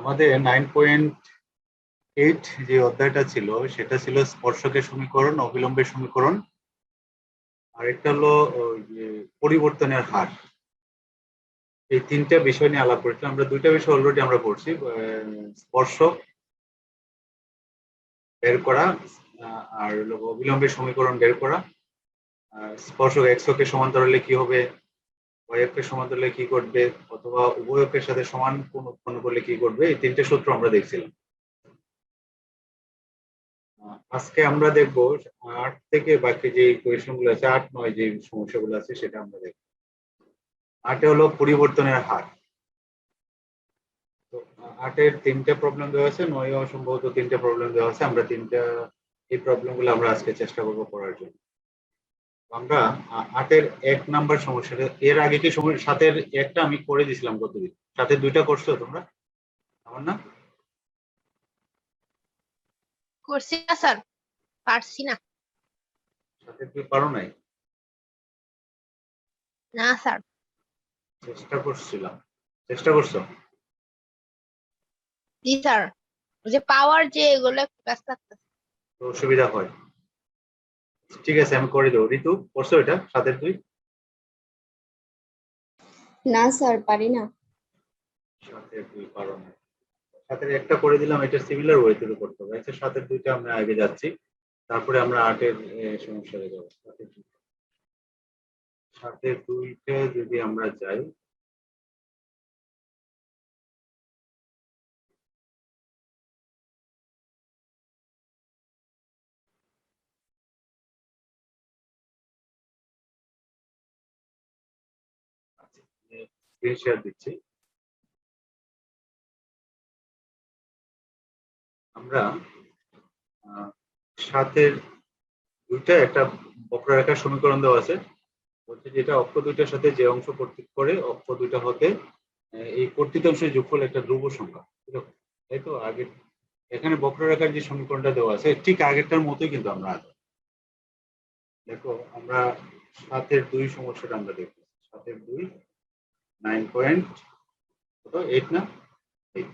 আমাদের 9.8 যে অধ্যায়টা ছিল সেটা ছিল স্পর্শকের সমীকরণ, অবিলম্বের সমীকরণ, আর একটা হলো পরিবর্তনের হার। এই তিনটা বিষয় নিয়ে আলাপ করেছিলাম। আমরা দুইটা বিষয় অলরেডি আমরা পড়ছি, স্পর্শক বের করা আর অবিলম্বের সমীকরণ বের করা। স্পর্শক এক্স অক্ষের সমান্তরাল হলে কি হবে, ওয়াই অক্ষের সমান্তরাল হলে কি করবে, অথবা উভয় অক্ষের সাথে সমান কোণ উৎপন্ন করলে কি করবে, এই তিনটে সূত্র আমরা দেখছিলাম। আজকে আমরা দেখবো 8 থেকে বাকি যে কোয়েশ্চেন গুলো আছে, 8, 9 যে সমস্যাগুলো আছে সেটা আমরা দেখবো। 8 হলো পরিবর্তনের হার। তো 8-এর 3টে প্রবলেম দেওয়া আছে, 9-এও সম্ভবত 3টে প্রবলেম দেওয়া আছে। আমরা এই প্রবলেম গুলো আমরা আজকে চেষ্টা করবো করার জন্য। আমরা 8-এর 1 নাম্বার সমস্যাটা, এর আগে কি 7-এর 1টা আমি করে দিছিলাম গতদিন। 7-এর 2টা করছো তোমরা? আমার না করছি না স্যার, পারছি না। 7-এর 2 পারো নাই? না স্যার। চেষ্টা করছো? জি স্যার, ওই যে পাওয়ার যে এগুলো একটু ব্যস্ত থাকতেছে। তো অসুবিধা হয়। ঠিক আছে, আমি করে দেবো। ঋতু, করছো এটা 7-এর 2? না স্যার, পারি না। 7-এর 2 পারো না। 7-এর 1টা করে দিলাম, এটা সিমিলার ওয়েতে করতে হবে। আচ্ছা, 7-এর 2টা আমরা আগে যাচ্ছি, তারপরে আমরা 8-এর সমস্যায় যাবো। 7-এর 2টা যদি আমরা যাই, স্ক্রিন শেয়ার দিচ্ছি। আমরা 7-এর 2টা একটা বক্ররেখার সমীকরণ দেওয়া আছে, বলছে যেটা অক্ষ দুইটার সাথে যে অংশ কর্তৃক করে অক্ষ দুইটা হতে এই কর্তৃত অংশের যোগফল একটা ধ্রুব সংখ্যা, তাই তো? আগে এখানে বক্ররেখার যে সমীকরণটা দেওয়া আছে ঠিক আগেরটার মতোই কিন্তু আমরা আছি। দেখো, আমরা 7-এর 2 সমস্যাটা আমরা দেখবো। 7-এর 2 9.8 না 8।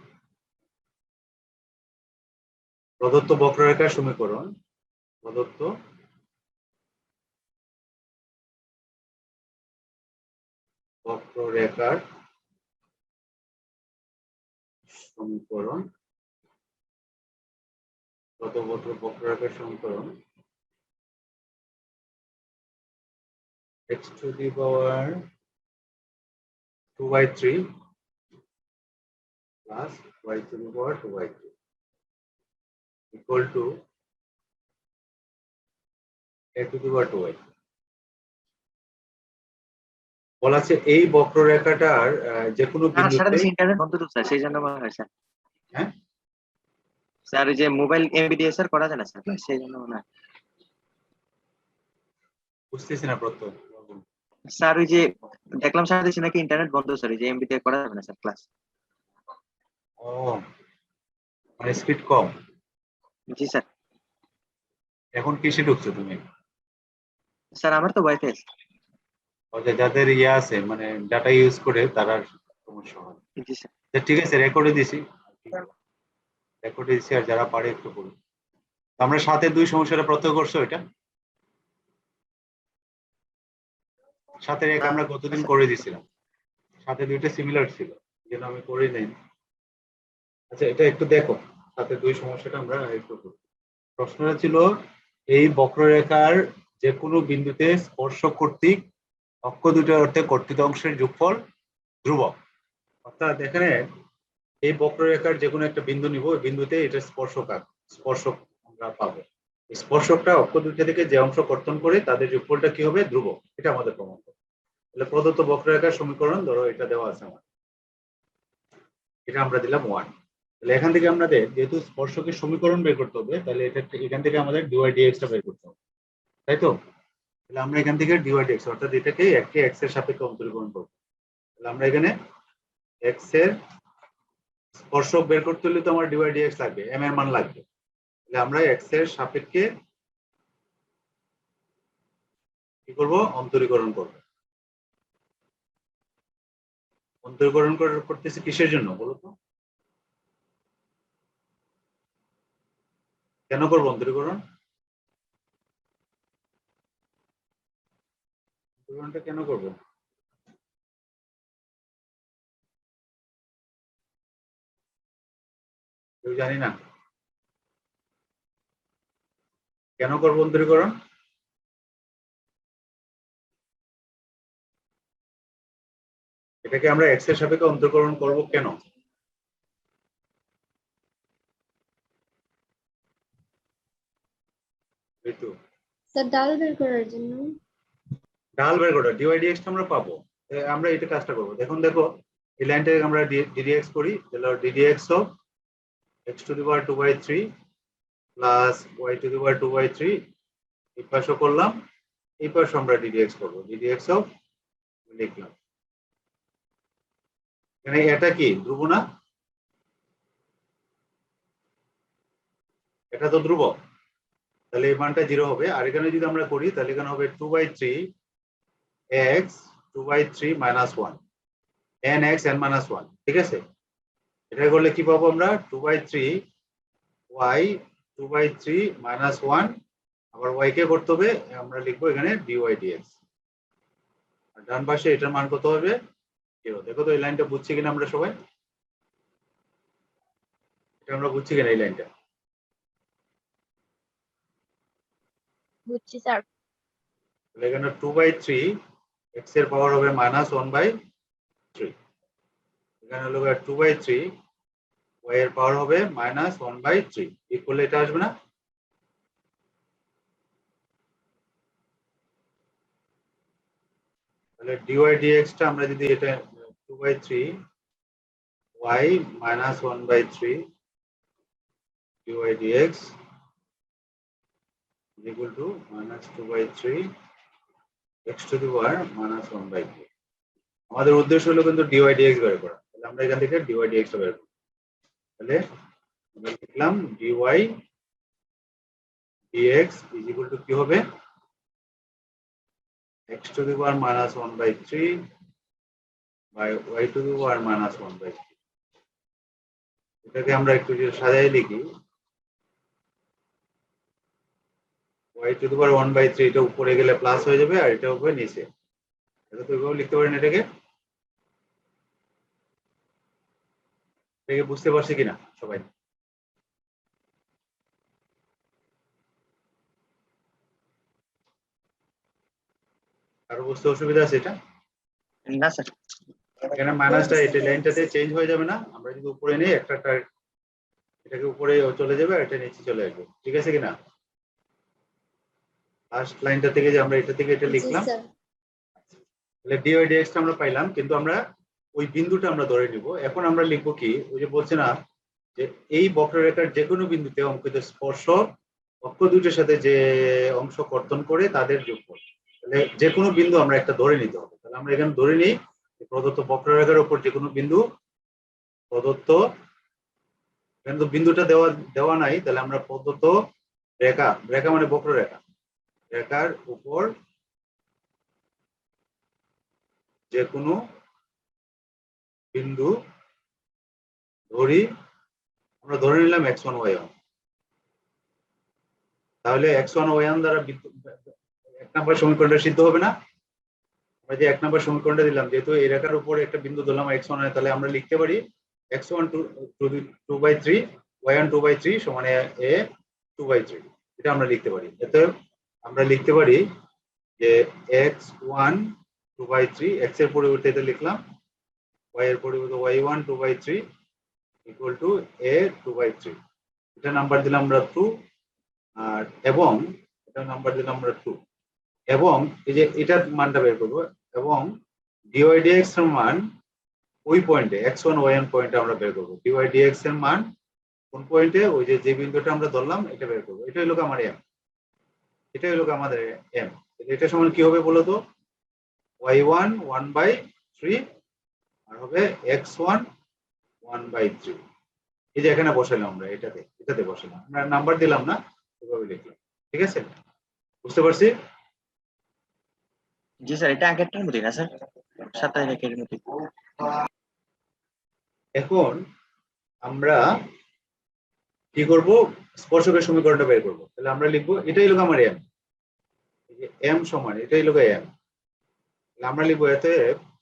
প্রদত্ত বক্ররেখার সমীকরণ, প্রদত্ত বক্ররেখার সমীকরণ, বক্ররেখার সমীকরণ x to the power 2/3 plus y to the power 2/3 equal to a to the power 2y। বলা আছে এই বক্ররেখাটার যে কোনো বিন্দুতে ইন্টারনেট বন্ধ তো স্যার, সেই জন্য মনে হয় স্যার। হ্যাঁ স্যার, ওই যে মোবাইল এমবি দিয়ে স্যার করা যায় না স্যার, সেই জন্য মনে হয়। বুঝতেছি না প্রত্যয়। স্যার ওই যে দেখলাম স্যার দিচ্ছে নাকি ইন্টারনেট বন্ধ স্যার, এই যে এমবি দিয়ে করা যাবে না স্যার ক্লাস। ও, মানে স্পিড কম। জি স্যার। এখন কিসে ঢুকছো তুমি? স্যার আমার তো ওয়াইফাই আছে। ওকে, যাদের আছে মানে ডাটা ইউজ করে তারা সমস্যা হয়। জি স্যার। ঠিক আছে, রেকর্ডে দিছি, আর যারা পারে একটু বলুন। আমরা 7-এর 2 সমস্যাটা প্রত্যয় করছো এটা? 7-এর 1 আমরা কতদিন করে দিছিলাম? 7-এর 2টা সিমিলার ছিল, যেন আমি করে নেই। আচ্ছা, এটা একটু দেখো, 7-এর 2 সমস্যাটা আমরা একটু করি। প্রশ্নটা ছিল এই বক্ররেখার যে কোনো বিন্দুতে স্পর্শ কর্তৃক অক্ষ দুটোর অর্থে কর্তৃত অংশের যোগফল ধ্রুবক। অর্থাৎ এখানে এই বক্ররেখার যে কোনো একটা বিন্দু নিব, ওই বিন্দুতে এটা স্পর্শক আমরা পাবো। স্পর্শকটা অক্ষ দুটো থেকে যে অংশ কর্তন করে তাদের যোগফলটা কি হবে? ধ্রুবক। এটা আমাদের প্রমাণ করতে। তাহলে প্রদত্ত বক্ররেখার সমীকরণ, ধরো এটা দেওয়া আছে আমার, এটা আমরা দিলাম 1। তাহলে এখান থেকে আমাদের যেহেতু স্পর্শকের সমীকরণ বের করতে হবে, তাহলে এটা এখান থেকে আমাদের dy dx টা বের করতে হবে, তাই তো? তাহলে আমরা এখান থেকে dy dx অর্থাৎ এটাকে এককে x এর সাপেক্ষে অন্তরীকরণ করব। তাহলে আমরা এখানে x এর স্পর্শক বের করতে হলে তো আমার dy dx লাগবে, m এর মান লাগবে। তাহলে আমরা x এর সাপেক্ষে কি করব? অন্তরীকরণ করব। অন্তরীকরণ করতেছি কিসের জন্য বলো তো? কেন করবো অন্তরীকরণ? অন্তরীকরণটা কেন করবো? কেউ জানি না কেন করবো অন্তরীকরণ? এটাকে আমরা এক্স এর সাপেক্ষে অন্তরীকরণ করব কেন? ঋতু, স্যার ডাল বের করার জন্য। ঢাল বের করা ডিওয়াই ডিএক্স আমরা পাবো। আমরা এটা কাজটা করবো। দেখো এই লাইনটাকে আমরা ডিডিএক্স করি, তাহলে d d x of x to the power 2/3 plus y to the power 2/3 এই পাশও করলাম, এই পাশে আমরা ডিডিএক্স করবো, ডিডিএক্স অফ লিখলাম। এখানে এটা কি ধ্রুব না? এটা তো ধ্রুব, তাহলে এই মানটা 0 হবে। আর এখানে যদি আমরা করি তাহলে এখানে হবে 2/3 x 2/3 minus 1 n x n minus 1, ঠিক আছে? এটা করলে কি পাবো আমরা? 2/3 y 2/3 minus 1, আবার y কে করতে হবে, আমরা লিখবো এখানে dy dx। আর ডান পাশে এটার মান কত হবে? 0। দেখো তো এই লাইনটা বুঝছি কিনা আমরা সবাই? এটা আমরা বুঝছি কিনা এই লাইনটা? বুঝছি স্যার। তাহলে এখানে 2/3 x এর পাওয়ার হবে -1/3, এখানে হলো 2/3 y এর পাওয়ার হবে -1/3, এই করলে এটা আসবে না? তাহলে dy dx টা আমরা যদি এটা 2/3 y -1/3 dy dx equal to -2/3 x to the power -1/3। আমাদের উদ্দেশ্য হলো কিন্তু dy dx বের করা, তাহলে আমরা এখান থেকে dy dx টা বের করব। তাহলে আমরা লিখলাম dy dx is equal to কি হবে? x to the power -1/3 by y to the power -1/3। এটাকে আমরা একটু যদি সাজাই লিখি, y to the power 1/3 এটা উপরে গেলে প্লাস হয়ে যাবে, আর এটা উপরে নিচে। এটা তো এভাবে লিখতে পারেন। এটাকে বুঝতে পারছি কিনা সবাই? কারো বুঝতে অসুবিধা আছে এটা? না স্যার। এখানে মাইনাসটা এটা লাইনটাতে চেঞ্জ হয়ে যাবে না? আমরা যদি উপরে নেই একটা এটাকে উপরে চলে যাবে আর এটা নিচে চলে আসবে, ঠিক আছে কিনা? লাস্ট লাইনটা থেকে যে আমরা এটা থেকে এটা জি লিখলাম, স্যার। তাহলে dy dx টা আমরা পাইলাম, কিন্তু আমরা ওই বিন্দুটা আমরা ধরে নিব। এখন আমরা লিখবো কি, ওই যে বলছে না যে এই বক্ররেখার যে কোনো বিন্দুতে অঙ্কিত স্পর্শক অক্ষ দুইটার সাথে যে অংশ কর্তন করে তাদের যোগফল। তাহলে যে কোনো বিন্দু আমরা একটা ধরে নিতে হবে। তাহলে আমরা এখানে ধরে নিই প্রদত্ত বক্ররেখার উপর যে কোনো বিন্দু প্রদত্ত, কিন্তু বিন্দুটা দেওয়া নাই, তাহলে আমরা প্রদত্ত রেখা, রেখা মানে বক্ররেখা, রেখার উপর যে কোনো বিন্দু ধরি, আমরা ধরে নিলাম x1 y1। তাহলে x1 y1 দ্বারা এক নম্বর সমীকরণটা সিদ্ধ হবে না? আমরা যে এক নম্বর সমীকরণটা দিলাম, যেহেতু এই রেখার উপর একটা বিন্দু ধরলাম x1 হয়, তাহলে আমরা লিখতে পারি x1 2/3 y1 2/3 সমান a 2/3। এটা আমরা লিখতে পারি। এতে আমরা লিখতে পারি যে x1 2/3, x এর পরিবর্তে এটা লিখলাম, y এর পরিবর্তে y1 2/3 ইকুয়াল টু a 2/3। এটা নাম্বার দিলাম আমরা 2, আর এবং এটা নাম্বার দিলাম আমরা 2, এবং এই যে এটার মানটা বের করবো, এবং dy dx এর মান ওই পয়েন্টে x1 y1 পয়েন্টে আমরা বের করবো। dy dx এর মান কোন পয়েন্টে? ওই যে বিন্দুটা আমরা ধরলাম এটা বের করবো। এটা হলো আমার m, এটা হলো আমাদের m। এটা সমান কি হবে বলো তো? y1 1/3 আর হবে x1 1/3। এই যে এখানে বসালাম আমরা, এটাতে বসালাম, আমরা নাম্বার দিলাম না, এভাবে লিখলাম, ঠিক আছে? বুঝতে পারছি? জি স্যার, এটা আগেরটার মতোই না স্যার? 27 একের মতোই। এখন আমরা কি করব, স্পর্শকের সমীকরণটা বের করব। তাহলে আমরা লিখবো এটাই হলো আমার এম, এম সমান এটাই হলো এম। আমরা লিখবো এতে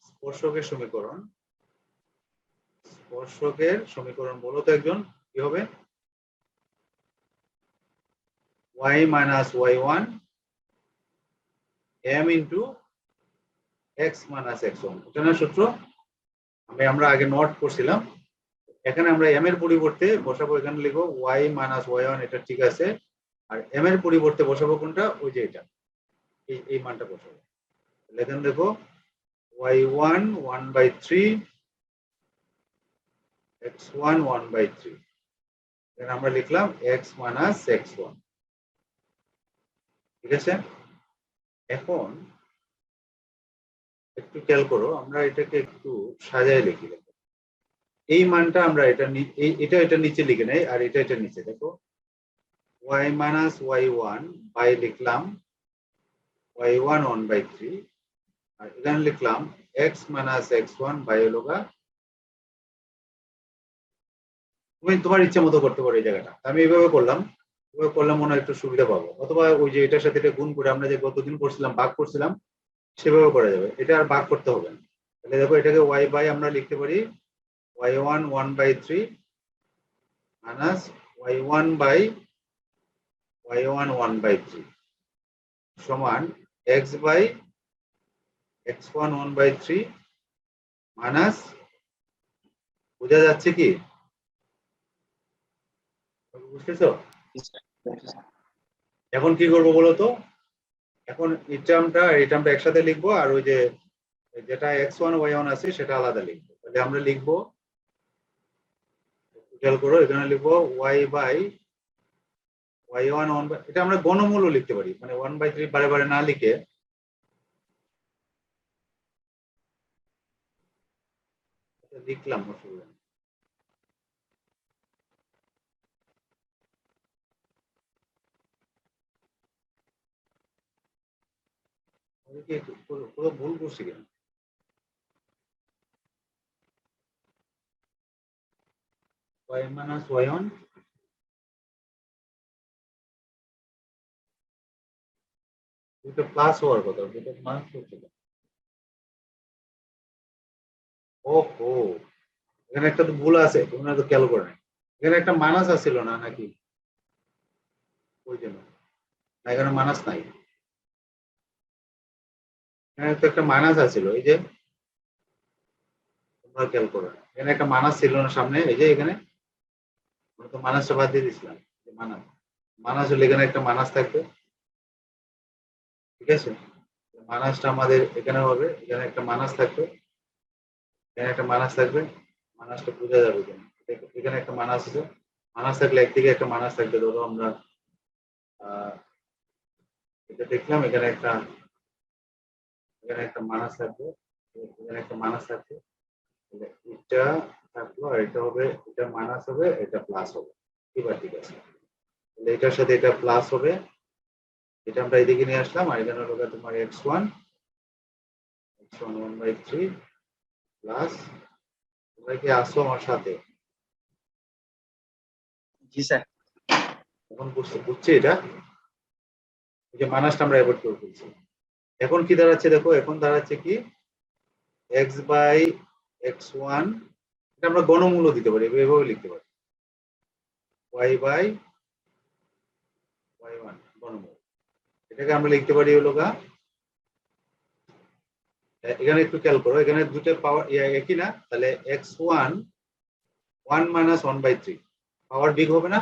স্পর্শকের সমীকরণ, স্পর্শকের সমীকরণ বলো তো একজন, কি হবে, y minus y1 m into x minus x1, এটা না সূত্র, আমরা আগে নোট করছিলাম। এখানে আমরা m এর পরিবর্তে বসাবো, এখানে লিখবো y minus y1, এটা ঠিক আছে। আর m এর পরিবর্তে বসাবো কোনটা, ওই যে এটা, এই মানটা বসাবো। এখানে দেখো y1 1/3 x1 1/3, এখানে আমরা লিখলাম x minus x1, ঠিক আছে। এখন একটু খেয়াল করো, আমরা এটাকে একটু সাজায় লিখি। দেখো এই মানটা আমরা এটা নিচে লিখে নেই, আর এটা নিচে দেখো y minus y1 বাই লিখলাম y1 1/3, আর এখানে লিখলাম x minus x1 বাই হলো গা, তুমি তোমার ইচ্ছা মতো করতে পারো এই জায়গাটা। আমি এইভাবে করলাম, এভাবে করলে মনে হয় একটু সুবিধা পাবো, অথবা ওই যে এটার সাথে এটা গুণ করে আমরা যে গতদিন করছিলাম ভাগ করছিলাম সেভাবে করা যাবে, এটা আর ভাগ করতে হবে না। তাহলে দেখো এটাকে y বাই আমরা লিখতে পারি y1 1/3 minus y1 by y1 1/3 সমান x বাই x1 1/3 মাইনাস, বোঝা যাচ্ছে কি, বুঝতেছো? এখন কি করবো বলো তো, এখন এই টার্মটা একসাথে লিখবো, আর ওই যে যেটা x1 y1 আছে সেটা আলাদা লিখবো। তাহলে আমরা লিখবো, খেয়াল করো এখানে লিখবো y বাই y1 এটা আমরা গণমূল্য লিখতে পারি, মানে 1/3 বারে বারে না লিখে লিখলাম, অসুবিধা নেই। পুরো ভুল করছি কেন, y minus y1 দুটো প্লাস হওয়ার কথা, দুটো মাইনাস হচ্ছে। ওহো, এখানে একটা তো ভুল আছে, তোমরা তো খেয়াল করে নাই, এখানে একটা মাইনাস আসছিল না নাকি, ওই জন্য না, এখানে মাইনাস নাই, এখানে তো একটা মাইনাস আছিল, এই যে তোমরা খেয়াল করো, এখানে একটা মাইনাস ছিল না সামনে, এই যে এখানে আমরা তো মাইনাসটা বাদ দিয়ে দিছিলাম, মাইনাস মাইনাস হলে এখানে একটা মাইনাস থাকবে, ঠিক আছে। মাইনাসটা আমাদের এখানে হবে, এখানে একটা মাইনাস থাকবে, এখানে একটা মাইনাস থাকবে, মাইনাসটা বোঝা যাবে কেন, এখানে একটা মাইনাস আছে, মাইনাস থাকলে একদিকে একটা মাইনাস থাকবে, ধরো আমরা এটা দেখলাম, এখানে একটা মাইনাস থাকবে, এখানে একটা মাইনাস থাকবে, এটা থাকলো, আর এটা হবে, এটা মাইনাস হবে, এটা প্লাস হবে, এবার ঠিক আছে। তাহলে এটার সাথে এটা প্লাস হবে, এটা আমরা এদিকে নিয়ে আসলাম, আর এখানে হলো তোমার x1 1/3 প্লাস, তোমরা কি আসো আমার সাথে? জি স্যার। এখন বুঝছি এটা, এই যে মাইনাসটা আমরা অ্যাভয়েড করে ফেলছি। এখন কি দাঁড়াচ্ছে দেখো, এখন দাঁড়াচ্ছে কি x বাই x1, এটা আমরা গণমূল্য দিতে পারি, এভাবে লিখতে পারি y বাই y1 গণমূল্য, এটাকে আমরা লিখতে পারি হলো গা, এখানে একটু খেয়াল করো, এখানে দুটো পাওয়ার একই না, তাহলে x1 1 মাইনাস 1/3 পাওয়ার বিগ হবে না,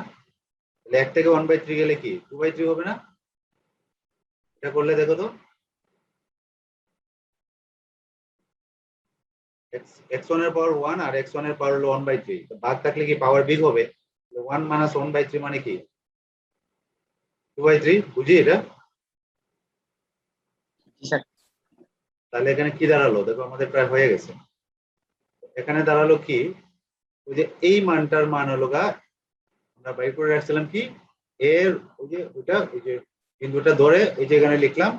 তাহলে 1 থেকে 1/3 গেলে কি 2/3 হবে না, এটা করলে দেখো তো x1 এর পাওয়ার 1 আর x1 এর পাওয়ার হলো 1/3, ভাগ থাকলে কি পাওয়ার বিগ হবে, 1 মাইনাস 1/3 মানে কি 2/3, বুঝি এটা? জি স্যার। তাহলে এখানে কি দাঁড়ালো দেখো, আমাদের প্রায় হয়ে গেছে, এখানে দাঁড়ালো কি, ওই যে এই মানটার মান হলো গা, আমরা বাইর করে রাখছিলাম কি এর, ওই যে ওইটা, ওই যে বিন্দুটা ধরে এই যে এখানে লিখলাম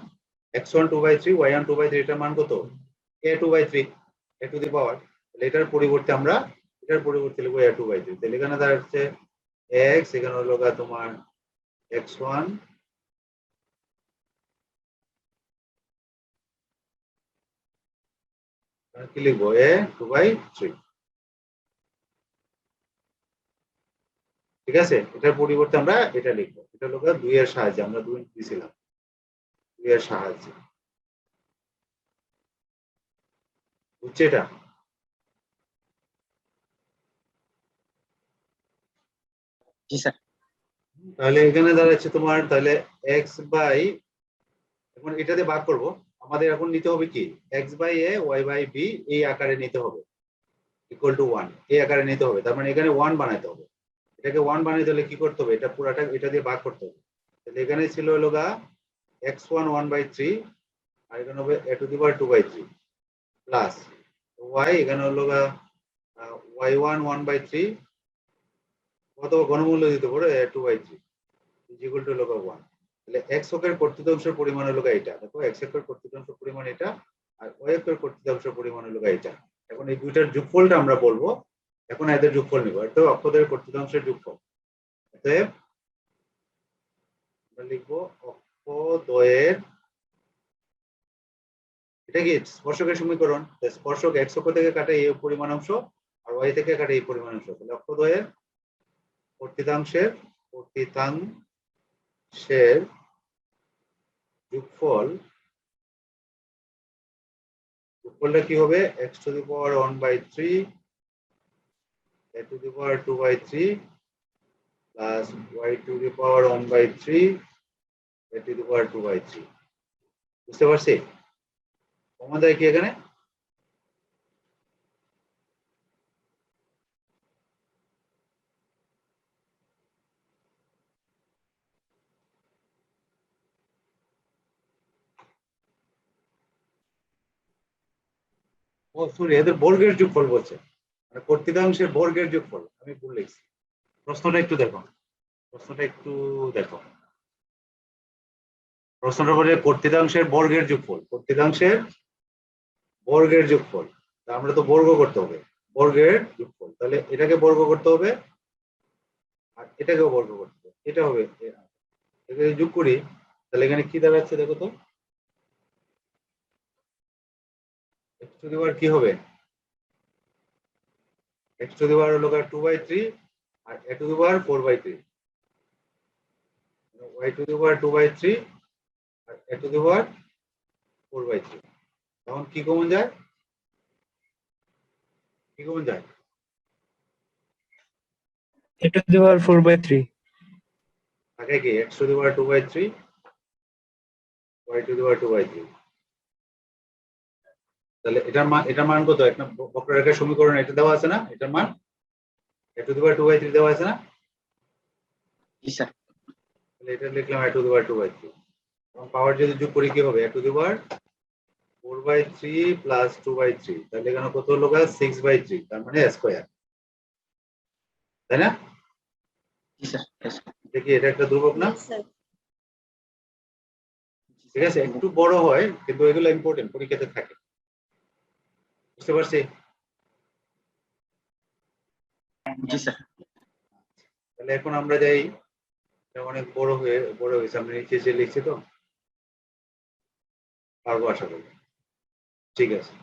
x1 2/3 y1 2/3, এটার মান কত a 2/3 a টু দি পাওয়ার, তাহলে এটার পরিবর্তে আমরা এটার পরিবর্তে লিখবো a 2/3, তাহলে এখানে দাঁড়াচ্ছে x এখানে হলো গা তোমার x1 কি লিখবো a 2/3 ঠিক আছে। এটার পরিবর্তে আমরা এটা লিখবো, এটা হলো 2 এর সাহায্যে, আমরা 2 দিয়েছিলাম 2 এর সাহায্যে, বুঝছে এটা? জি স্যার। তাহলে এখানে দাঁড়াচ্ছে তোমার তাহলে x বাই, এখন এটাতে ভাগ করব, আমাদের এখন নিতে হবে কি x by a y by b এই আকারে নিতে হবে, ইকুয়াল টু 1 এই আকারে নিতে হবে। তার মানে এখানে 1 বানাইতে হবে। এটাকে 1 বানাইতে হলে কি করতে হবে, এটা পুরাটা এটা দিয়ে ভাগ করতে হবে। তাহলে এখানে ছিল হলো গা x1 1/3 আর এখানে হবে a to the power 2/3 plus y এখানে হলো গা y1 1/3 কত ঘনমূল্য দিতে পারো a 2/3 ইজ ইকুয়াল টু হলো গা 1। তাহলে x অক্ষের কর্তৃত্বাংশের পরিমাণ হলো গা এটা, দেখো x অক্ষের কর্তৃত্বাংশের পরিমাণ এটা আর y অক্ষের কর্তৃত্বাংশের পরিমাণ হলো গা এটা। এখন এই দুইটার যোগফলটা আমরা বলবো, এখন এদের যোগফল নিব, এটা অক্ষদের কর্তৃত্বাংশের যোগফল। অতএব আমরা লিখবো অক্ষদ্বয়ের, এটা কি স্পর্শকের সমীকরণ, স্পর্শক x অক্ষ থেকে কাটে এই পরিমাণ অংশ আর y থেকে কাটে এই পরিমাণ অংশ, তাহলে অক্ষদ্বয়ের কর্তৃত্বাংশের যোগফলটা কি হবে, x to the power 1/3 a to the power 2/3 plus y to the power 1/3 a to the power 2/3। বুঝতে পারছি? কমন দেয় কি এখানে? ও সরি, এদের বর্গের যোগফল বলছে, মানে কর্তৃত্বাংশের বর্গের যোগফল, আমি ভুল লিখছি। প্রশ্নটা একটু দেখো, প্রশ্নটা একটু দেখো, প্রশ্নটা বলে কর্তৃত্বাংশের বর্গের যোগফল, কর্তৃত্বাংশের বর্গের যোগফল। তা আমরা তো বর্গ করতে হবে, বর্গের যোগফল, তাহলে এটাকে বর্গ করতে হবে আর এটাকেও বর্গ করতে হবে, এটা হবে, এটাকে যোগ করি তাহলে এখানে কি দাঁড়াচ্ছে দেখো তো, x টু দি পাওয়ার কি হবে, x টু দি পাওয়ার হলো 2/3 আর a to the power 4/3, y to the power 2/3 আর a টু দি পাওয়ার 4/3। তখন কি কমন যায়, কি কমন যায়, a to the power 4/3. থাকে কি x to the power 2/3 y to the power 2/3। তাহলে এটার মান কত, একটা বক্ররেখার সমীকরণ এটা দেওয়া আছে না, এটার মান a টু দি পাওয়ার 2/3 দেওয়া আছে না, জি স্যার। তাহলে এটা লিখলাম a টু দি পাওয়ার 2/3। এবং পাওয়ার যদি যোগ করি কি হবে, a to the power 4/3 plus 2/3, তাহলে এখানে কত হলো 6/3, তার মানে স্কয়ার, তাই না? জি স্যার। দেখি এটা একটা ধ্রুবক না, Yes, sir. ঠিক আছে, একটু বড় হয় কিন্তু এগুলো ইম্পর্টেন্ট, পরীক্ষাতে থাকে। বুঝতে পারছি? জি স্যার। তাহলে এখন আমরা যাই, এটা অনেক বড় হয়েছে, আমরা নিচে যে লিখছি তো পারবো আশা করি। ঠিক আছে,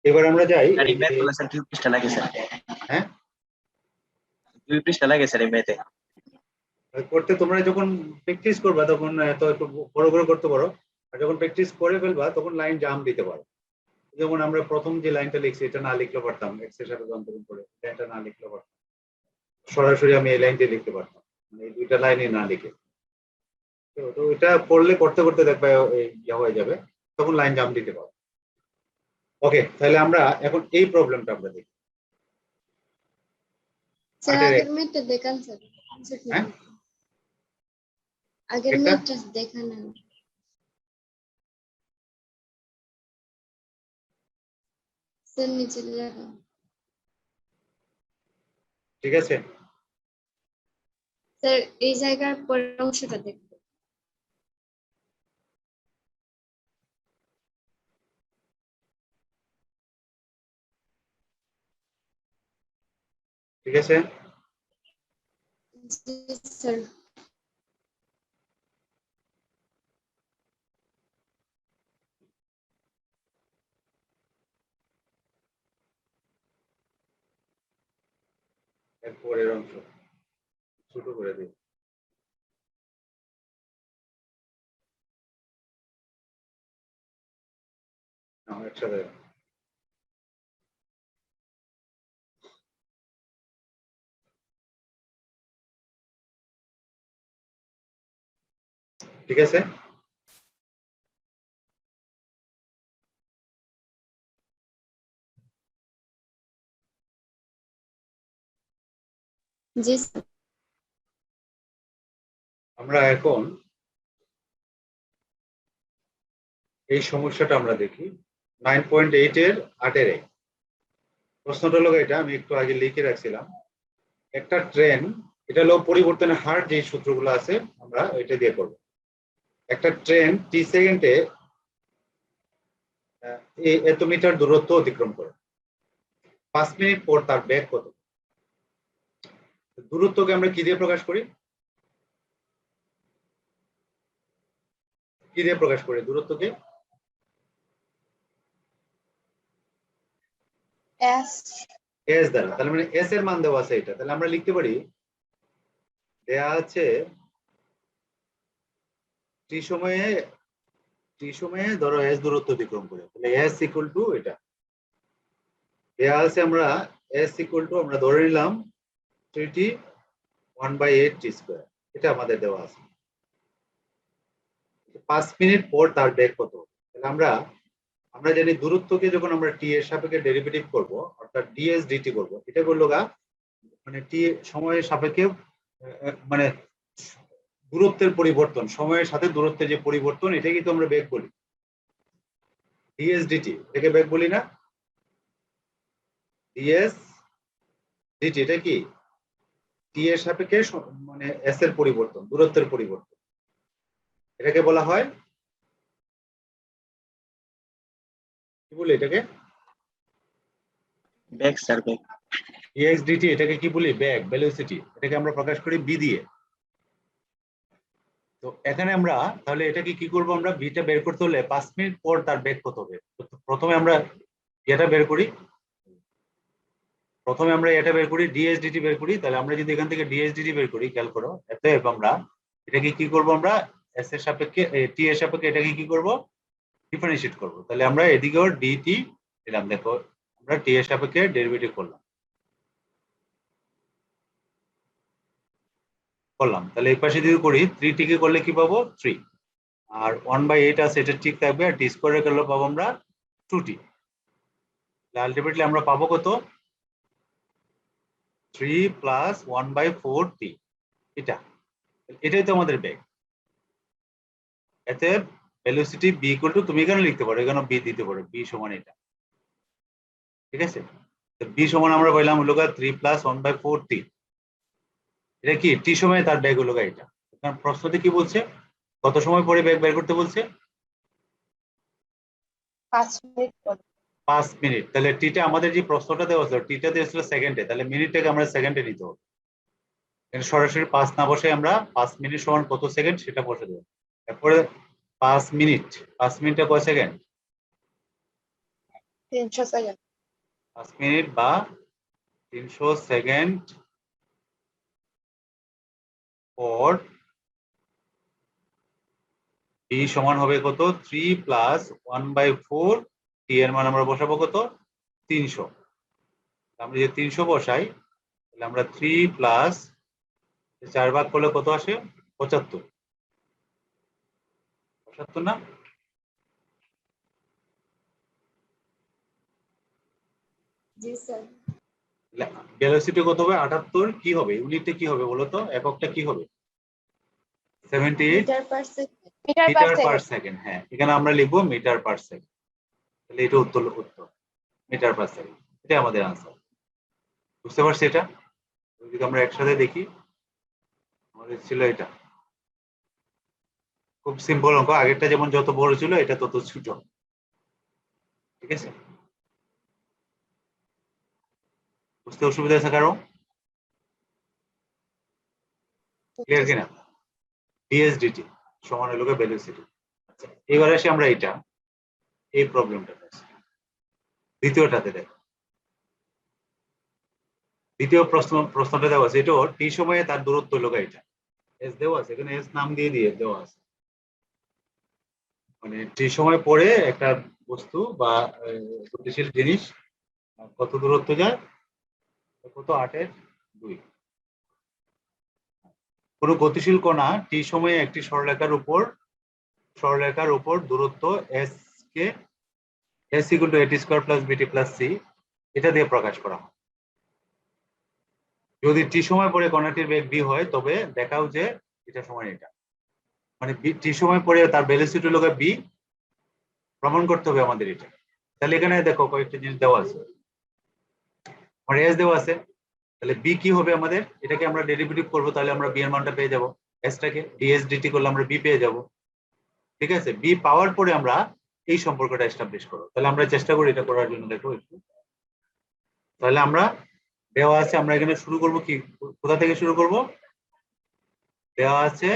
এবার আমরা যাই আর এই এই যে, ম্যাথ গুলো স্যার 2 পৃষ্ঠা লাগে স্যার। হ্যাঁ 2 পৃষ্ঠা লাগে স্যার এই ম্যাথে। করতে তোমরা যখন প্র্যাকটিস করবা তখন তো একটু বড় করে করতে পারো, আর যখন প্র্যাকটিস করে ফেলবা তখন লাইন জাম্প দিতে পারো। যেমন আমরা প্রথম যে লাইনটা লিখছি এটা না লিখলে পারতাম, এক্স এর সাথে রূপান্তরণ করে লাইনটা না লিখলে পারতাম, সরাসরি আমি এই লাইনটা লিখতে পারতাম, মানে এই দুইটা লাইনে না লিখে। তো এটা করলে করতে করতে দেখবে ইয়া হয়ে যাবে, তখন লাইন জাম্প দিতে পারো। ওকে, তাহলে আমরা এখন এই প্রবলেমটা আমরা দেখি। স্যার 8 এর আগের মেয়েটা দেখান স্যার। হ্যাঁ আগের একটা মেয়েটা দেখান না। স্যার নিচে লেখা। ঠিক আছে, স্যার এই জায়গার পরের অংশটা দেখুন। ঠিক আছে, জি স্যার। এরপরের অংশ ছোট করে দিই। একসাথে ঠিক আছে। জি স্যার। আমরা এখন এই সমস্যাটা আমরা দেখি 9.8 এর 8 এর প্রশ্নটা হলো এটা, আমি একটু আগে লিখে রাখছিলাম। একটা ট্রেন, এটা হলো পরিবর্তনের হার যে সূত্রগুলো আছে আমরা এটা দিয়ে করব। একটা ট্রেন টি সেকেন্ডে এত মিটার দূরত্ব অতিক্রম করে, 5 মিনিট পর তার বেগ কত? দূরত্বকে আমরা কি দিয়ে প্রকাশ করি? কি দিয়ে প্রকাশ করি দূরত্বকে? এস এস দ্বারা। তাহলে মানে এস এর মান দেওয়া আছে এটা, তাহলে আমরা লিখতে পারি দেয়া আছে টি সময়ে ধরো এস দূরত্ব অতিক্রম করে, তাহলে এস ইকুয়াল টু এটা দেয়া আছে। আমরা এস ইকুয়াল টু আমরা ধরে নিলাম 3t 1/8 টি স্কয়ার, এটা আমাদের দেওয়া আছে। 5 মিনিট পর তার বেগ কত? তাহলে আমরা জানি দূরত্বকে যখন আমরা টি এর সাপেক্ষে ডেরিভেটিভ করব, অর্থাৎ ডিএস ডিটি করব, এটা করলো মানে টি সময়ের সাপেক্ষে মানে দূরত্বের পরিবর্তন, সময়ের সাথে দূরত্বের যে পরিবর্তন, এটা কিন্তু আমরা বেগ বলি ডিএস ডিটি, এটাকে বেগ বলি না? ডিএস ডিটি এটা কি টি এর সাপেক্ষে মানে এস এর পরিবর্তন, দূরত্বের পরিবর্তন, এটাকে বলা হয় কি বলি এটাকে? Back sir back. Dx dt এটাকে কি বলি? বেগ, ভেলোসিটি। এটাকে আমরা প্রকাশ করি বি দিয়ে। তো এখানে আমরা তাহলে এটাকে কি করব? আমরা বিটা বের করতে হলে 5 মিনিট পর তার বেগ কত হবে। প্রথমে আমরা এটা বের করি, ডিএস ডিটি বের করি। তাহলে আমরা যদি এখান থেকে ডিএস ডিটি বের করি, খেয়াল করো, অতএব আমরা এটাকে কি করব? আমরা এস এর সাপেক্ষে টি এর সাপেক্ষে এটাকে কি করব? ডিফারেন্সিয়েট করব। তাহলে আমরা এদিকেও ডিটি দিলাম, দেখো আমরা টি এর সাপেক্ষে ডেরিভেটিভ করলাম। তাহলে এই পাশে যদি করি 3 টিকে করলে কি পাবো? 3। আর 1/8 আছে, এটা ঠিক থাকবে। আর টি স্কয়ারে করলে পাবো আমরা 2t। আলটিমেটলি আমরা পাবো কত? 3 প্লাস 1/4t। এটাই তো আমাদের বেগ। এতে ভেলোসিটি বি ইকুয়াল টু, তুমি এখানে লিখতে পারো, এখানে বি দিতে পারো, বি সমান এটা। ঠিক আছে, বি সমান আমরা পাইলাম হলো 3 প্লাস 1/4t। এটা কি টি সময়ে তার বেগ হলো এটা। কারণ প্রশ্নতে কি বলছে? কত সময় পরে বেগ বের করতে বলছে? 5 মিনিট পর। 5 মিনিট। তাহলে টিটা আমাদের যে প্রশ্নটা দেওয়া ছিল, টিটা দেওয়া ছিল সেকেন্ডে, তাহলে মিনিটটাকে আমরা সেকেন্ডে নিতে হবে। সরাসরি 5 না বসে আমরা 5 মিনিট সমান কত সেকেন্ড সেটা বসে দেবো। তারপরে 5 মিনিট, 5 মিনিটে কয় সেকেন্ড? 300 সেকেন্ড। 5 মিনিট বা 300 সেকেন্ড পর টি সমান হবে কত? 3 প্লাস 1/4 টি এর মান আমরা বসাবো কত? 300। আমরা যে 300 বসাই, তাহলে আমরা 3 প্লাস 4 ভাগ করলে কত আসে? 75। 75 না? জি স্যার। ভেলোসিটি কত হবে? 78। কি হবে ইউনিটটা, কি হবে বলো তো? এককটা কি হবে? 78 metre per second. Metre per metre per second. Second. হ্যাঁ, এখানে আমরা লিখবো মিটার পার সেকেন্ড। তাহলে এটা উত্তর মিটার পার সেকেন্ড। এটা আমাদের আনসার। বুঝতে পারছি এটা? যদি আমরা একসাথে দেখি, আমাদের ছিল এটা খুব সিম্পল অঙ্ক। আগেরটা যেমন যত বড় ছিল, এটা তত ছোট। ঠিক আছে, বুঝতে অসুবিধা আছে কারো? ক্লিয়ার কিনা? ডিএসডিটি সমান হলো ভেলোসিটি। আচ্ছা, এবার আসি আমরা এটা এই প্রবলেমটা দ্বিতীয়টাতে দেখো। দ্বিতীয় প্রশ্নটা দেওয়া আছে, এটাও টি সময়ে তার দূরত্ব হলো এটা এস দেওয়া আছে, এখানে এস নাম দিয়ে দেওয়া আছে। মানে টি সময় পরে একটা বস্তু বা গতিশীল জিনিস কত দূরত্ব যায়, কত 8/2। কোন গতিশীল কণা টি সময়ে একটি সরলরেখার উপর দূরত্ব S K S equal to এটি স্কয়ার প্লাস বিটি প্লাস সি এটা দিয়ে প্রকাশ করা হয়। যদি টি সময় পরে কণাটির বেগ বি হয় তবে দেখাও যে এটা সমান এটা, মানে টি সময় পরে তার ভেলোসিটি হলো বি, প্রমাণ করতে হবে আমাদের এটা। তাহলে এখানে দেখো কয়েকটা জিনিস দেওয়া আছে, আমার এস দেওয়া আছে, তাহলে বি কি হবে আমাদের, এটাকে আমরা ডেরিভেটিভ করবো, তাহলে আমরা বি এর মানটা পেয়ে যাবো, এসটাকে ডিএস ডিটি করলে আমরা বি পেয়ে যাব। ঠিক আছে, বি পাওয়ার পরে আমরা এই সম্পর্কটা এস্টাবলিশ করবো। তাহলে আমরা চেষ্টা করি এটা করার জন্য। দেখো একটু, তাহলে আমরা দেওয়া আছে, আমরা এখানে শুরু করব কি, কোথা থেকে শুরু করব, দেওয়া আছে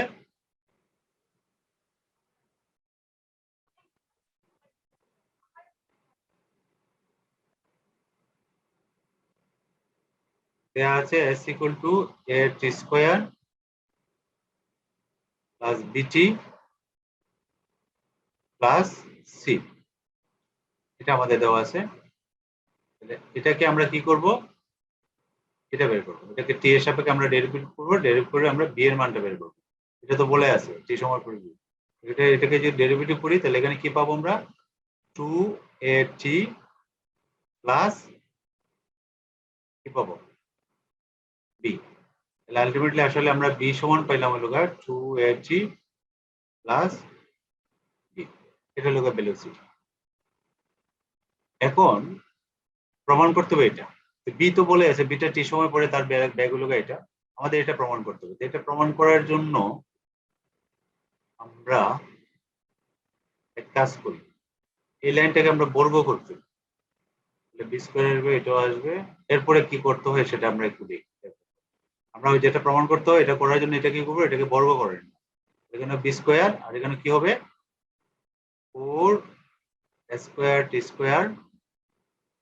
s equal to a T square plus বিটি প্লাস সি, এটা আমাদের দেওয়া আছে। এটাকে আমরা কি করব, এটা বের করবো, এটাকে টি এর সাপেক্ষে আমরা ডেরিভেটিভ করবো, ডেরিভ করে আমরা বি এর মানটা বের করবো। এটা তো বলে আছে টি সময় পরে বি, এটাকে যদি ডেরিভেটিভ করি তাহলে এখানে কি পাবো আমরা, 2at প্লাস কি পাবো বি। তাহলে আলটিমেটলি আসলে আমরা বি সমান পাইলাম হলো 2at প্লাস বি, এটা হলো ভেলোসিটি। এখন প্রমাণ করতে হবে এটা, বি তো বলে আছে বিটা টি সময় পরে তার ব্যাগ হলো এটা, আমাদের এটা প্রমাণ করতে হবে। এটা প্রমাণ করার জন্য আমরা এক কাজ করি, এই লাইনটাকে আমরা বর্গ করতে, বি স্কয়ার আসবে, এটাও আসবে, এরপরে কি করতে হয় সেটা আমরা একটু দেখি। আমরা ওই যেটা প্রমাণ করতে হয় এটা করার জন্য এটা কি করবো, এটাকে বর্গ করেন, এখানে বি স্কয়ার আর এখানে কি হবে 4 স্কয়ার টি স্কয়ার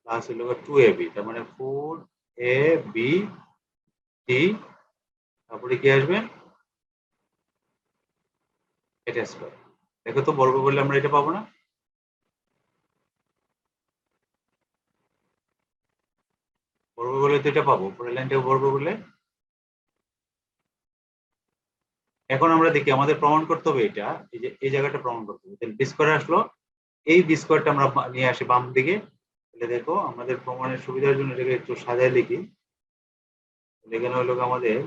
প্লাস হলো 2ab, তার মানে 4ab টি, তারপরে কি আসবে এটা স্কয়ার। দেখো তো বর্গ করলে আমরা এটা পাবো না, বর্গ করলে তো এটা পাবো, পরের লাইনটাকে বর্গ করলে। এখন আমরা দেখি আমাদের প্রমাণ করতে হবে এটা, এই যে এই জায়গাটা প্রমাণ করতে হবে, বি স্কয়ার আসলো, এই বি স্কয়ারটা আমরা নিয়ে আসি বাম দিকে। তাহলে দেখো আমাদের প্রমাণের সুবিধার জন্য এটাকে একটু সাজায় লিখি, এখানে হলো আমাদের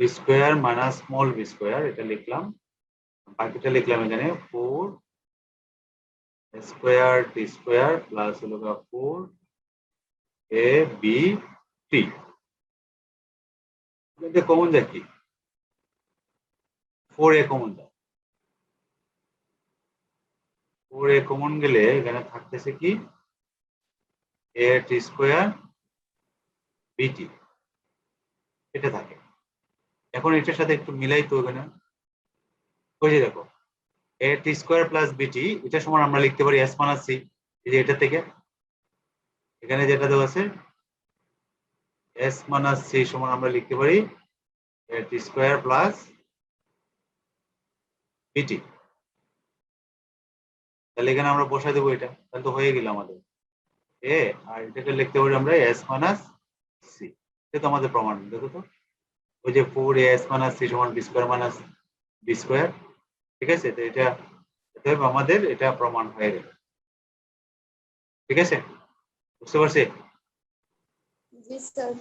B square minus small B square, এটা লিখলাম, বাকিটা লিখলাম এখানে 4 স্কয়ার টি স্কয়ার প্লাস হলো 4ab টি। এটা কমন যায় কি, 4a কমন যায়, 4a কমন গেলে এখানে থাকতেছে কি a টি স্কয়ার বিটি, এটা থাকে। এখন এটার সাথে একটু মিলাই তো, এখানে ওই যে দেখো a টি স্কয়ার প্লাস বিটি, এটা সমান আমরা লিখতে পারি s মাইনাস সি, এই যে এটা থেকে এখানে যেটা দেওয়া আছে s মাইনাস সি সমান আমরা লিখতে পারি a টি স্কয়ার প্লাস বিটি। তাহলে এখানে আমরা বসাই দেবো এটা, তাহলে তো হয়ে গেল আমাদের এ, আর এটাকে লিখতে পারি আমরা s মাইনাস সি, এটা তো আমাদের প্রমাণ। দেখো তো ওই যে 4as মাইনাস সি সমান B square minus B square, ঠিক আছে, তো এটা আমাদের এটা প্রমাণ হয়ে গেল। ঠিক আছে, বুঝতে পারছি? জি স্যার।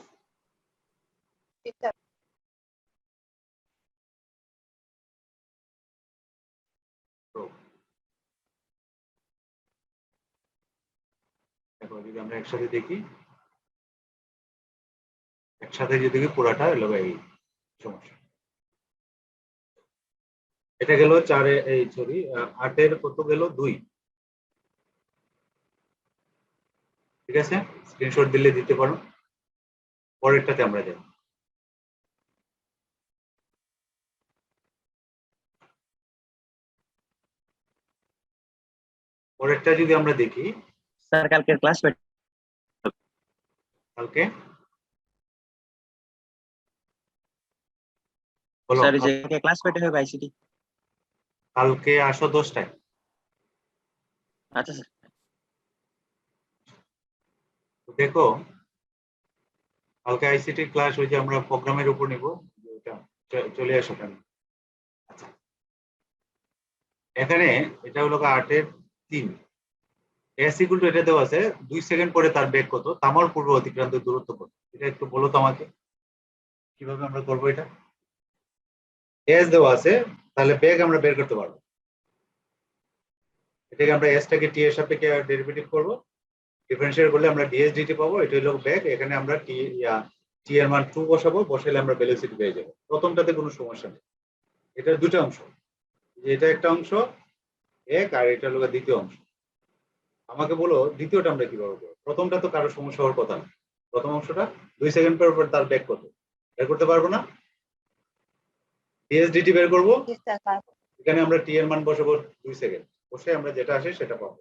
দেখো যদি আমরা একসাথে দেখি, একসাথে যদি দেখি পুরাটা হলো এই সমস্যা। এটা গেল 4 এই সরি 8 এর কত গেল 2, ঠিক আছে, স্ক্রিনশট দিলে দিতে পারো। পরেরটাতে আমরা যাই। পরেরটা যদি আমরা দেখি, স্যার কালকের ক্লাস কালকে বলো, স্যার যে ক্লাস পেটে হবে আইসিটি। কালকে আসো 10টায়। আচ্ছা স্যার। দেখো কালকে আইসিটি ক্লাস ওই যে আমরা প্রোগ্রামের উপর নিব, ওটা চলে আসো কেন। আচ্ছা, এখানে এটা হলো 8-এর 3। এস ইকুয়াল টু এটা দেওয়া আছে 2 সেকেন্ড পরে তার বেগ কত, তামার পূর্ব অতিক্রান্ত দূরত্ব কত, এটা একটু বলো তো আমাকে, কিভাবে আমরা করবো এটা। এস দেওয়া আছে, তাহলে বেগ আমরা বের করতে পারবো। এটাকে আমরা এসটাকে টি এর সাপেক্ষে ডেরিভেটিভ করবো, ডিফারেন্সিয়েট করলে আমরা ডিএস ডিটি পাবো, এটা হলো বেগ। এখানে আমরা টি এর মান 2 বসাবো, বসাইলে আমরা ভেলোসিটি পেয়ে যাবো। প্রথমটাতে কোনো সমস্যা নেই। এটার দুটো অংশ, এটা একটা অংশ এক, আর এটা হলো দ্বিতীয় অংশ। আমাকে বলো দ্বিতীয়টা আমরা কিভাবে করবো। প্রথমটা তো কারো সমস্যা হওয়ার কথা না। প্রথম অংশটা 2 সেকেন্ড পর পর তার বেগ কত বের করতে পারবো না, ডিএস ডিটি বের করবো। জি স্যার পারবো। এখানে আমরা টি এর মান বসাবো 2 সেকেন্ড, বসে আমরা যেটা আসে সেটা পাবো।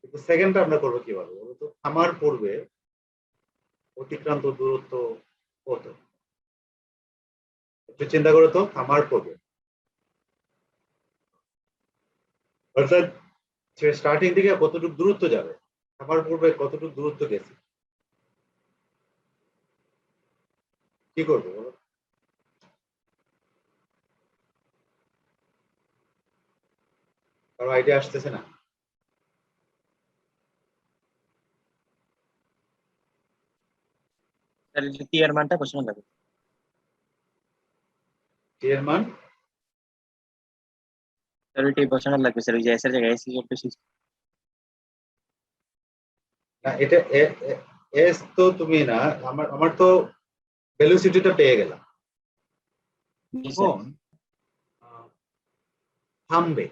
কিন্তু সেকেন্ডটা আমরা করবো কিভাবে বলো তো। থামার পূর্বে অতিক্রান্ত দূরত্ব কত, একটু চিন্তা করো তো। থামার পূর্বে অর্থাৎ স্টার্টিং থেকে কতটুকু দূরত্ব যাবে, থামার পূর্বে কতটুকু দূরত্ব গেছে, কি করবো বলো। কারো আইডিয়া আসতেছে না। স্যার টি এর মানটা বসানো লাগবে। টি এর মান স্যার ওইটাই বসানো লাগবে স্যার, ওই যে এস এর জায়গায় এস ইকুয়াল টু 6। না, এটা এস তো তুমি না, আমার আমার তো ভেলোসিটিটা পেয়ে গেলাম। জি স্যার। এখন থামবে,